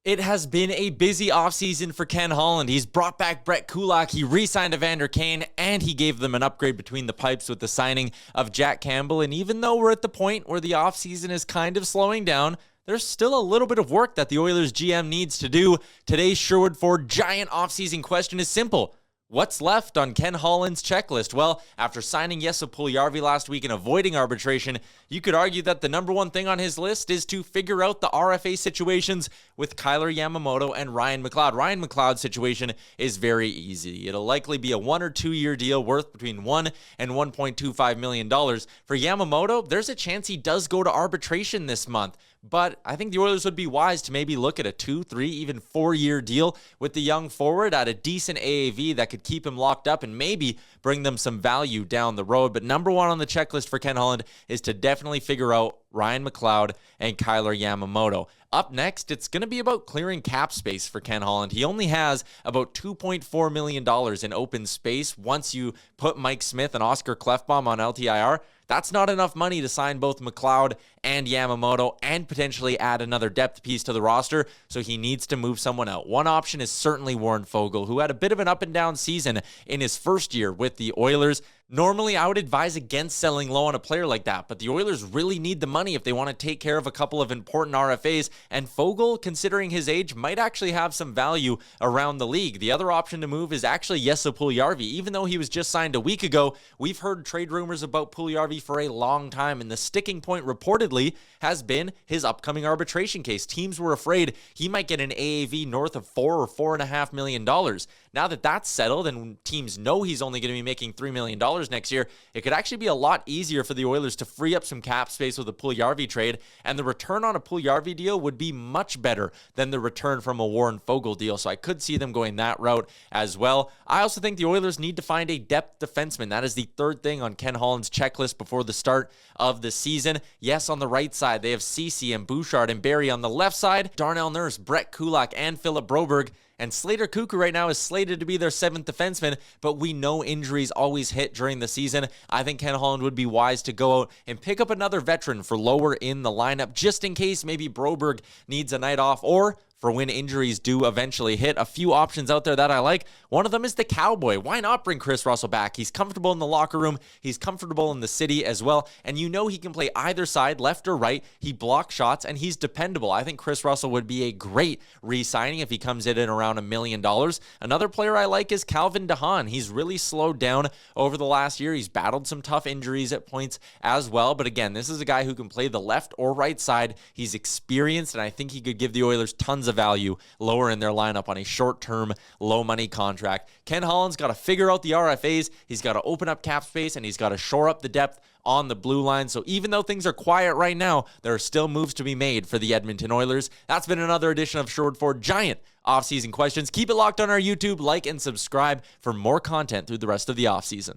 It has been a busy offseason for Ken Holland. He's brought back Brett Kulak, he re-signed Evander Kane, and he gave them an upgrade between the pipes with the signing of Jack Campbell. And even though we're at the point where the offseason is kind of slowing down, there's still a little bit of work that the Oilers GM needs to do. Today's Sherwood Ford giant offseason question is simple. What's left on Ken Holland's checklist? Well, after signing Jesse Puljujarvi last week and avoiding arbitration, you could argue that the number one thing on his list is to figure out the RFA situations with Kailer Yamamoto and Ryan McLeod. Ryan McLeod's situation is very easy. It'll likely be a 1 or 2 year deal worth between $1 and $1.25 million. For Yamamoto, there's a chance he does go to arbitration this month. But I think the Oilers would be wise to maybe look at a 2, 3, even 4-year deal with the young forward at a decent AAV that could keep him locked up and maybe bring them some value down the road. But number one on the checklist for Ken Holland is to definitely figure out Ryan McLeod and Kailer Yamamoto. Up next, it's going to be about clearing cap space for Ken Holland. He only has about $2.4 million in open space once you put Mike Smith and Oscar Klefbom on LTIR. That's not enough money to sign both McLeod and Yamamoto and potentially add another depth piece to the roster, so he needs to move someone out. One option is certainly Warren Foegele, who had a bit of an up-and-down season in his first year with the Oilers. Normally, I would advise against selling low on a player like that, but the Oilers really need the money if they want to take care of a couple of important RFAs, and Foegele, considering his age, might actually have some value around the league. The other option to move is actually Jesse Puljujarvi. Even though he was just signed a week ago, we've heard trade rumors about Puljujarvi for a long time, and the sticking point reportedly has been his upcoming arbitration case. Teams were afraid he might get an AAV north of $4 or $4.5 million. Now that that's settled and teams know he's only going to be making $3 million next year, it could actually be a lot easier for the Oilers to free up some cap space with a Puljujarvi trade, and the return on a Puljujarvi deal would be much better than the return from a Warren Foegele deal, so I could see them going that route as well. I also think the Oilers need to find a depth defenseman. That is the third thing on Ken Holland's checklist before the start of the season. Yes, on the right side, they have Ceci and Bouchard and Barrie. On the left side, Darnell Nurse, Brett Kulak, and Philip Broberg. And Slater Cuckoo right now is slated to be their 7th defenseman, but we know injuries always hit during the season. I think Ken Holland would be wise to go out and pick up another veteran for lower in the lineup, just in case maybe Broberg needs a night off, or for when injuries do eventually hit. A few options out there that I like. One of them is the Cowboy. Why not bring Chris Russell back? He's comfortable in the locker room. He's comfortable in the city as well. And you know he can play either side, left or right. He blocks shots, and he's dependable. I think Chris Russell would be a great re-signing if he comes in at around $1 million. Another player I like is Calvin DeHaan. He's really slowed down over the last year. He's battled some tough injuries at points as well. But again, this is a guy who can play the left or right side. He's experienced, and I think he could give the Oilers tons of value lower in their lineup on a short-term, low-money contract. Ken Holland's got to figure out the RFAs. He's got to open up cap space, and he's got to shore up the depth on the blue line. So even though things are quiet right now, there are still moves to be made for the Edmonton Oilers. That's been another edition of Sherwood Ford Giant Offseason Questions. Keep it locked on our YouTube, like and subscribe for more content through the rest of the offseason.